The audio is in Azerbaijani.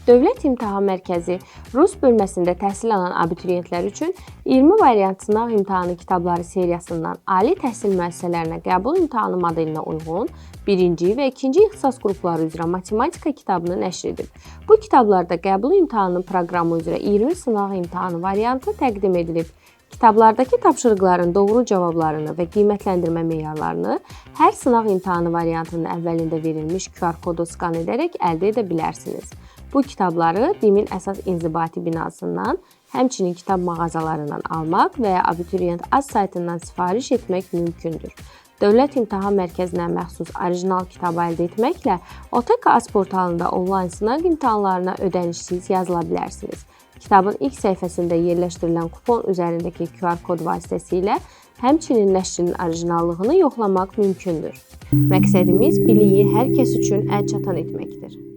Dövlət İmtahan Mərkəzi Rus bölməsində təhsil alan abituriyentlər üçün 20 variant sınaq imtahanı kitabları seriyasından ali təhsil müəssisələrinə qəbul imtahanı modelinə uyğun 1-ci və 2-ci ixtisas qrupları üzrə matematika kitabını nəşr edib. Bu kitablarda qəbul imtahanının proqramı üzrə 20 sınaq imtahanı variantı təqdim edilib. Kitablardakı tapşırıqların doğru cavablarını və qiymətləndirmə meyarlarını hər sınaq imtahanı variantının əvvəlində verilmiş QR kodu skan edərək əldə edə bilərsiniz. Bu kitabları DİM-in əsas inzibati binasından, həmçinin kitab mağazalarından almaq və ya abituriyent az saytından sifariş etmək mümkündür. Dövlət İmtahan Mərkəzinə məxsus orijinal kitabı əldə etməklə OTK.az portalında onlayn sınaq imtahanlarına ödənişsiz yazıla bilərsiniz. Kitabın ilk səhifəsində yerləşdirilən kupon üzərindəki QR kod vasitəsilə həmçinin nəşrinin orijinallığını yoxlamaq mümkündür. Məqsədimiz biliyi hər kəs üçün əlçatan etməkdir.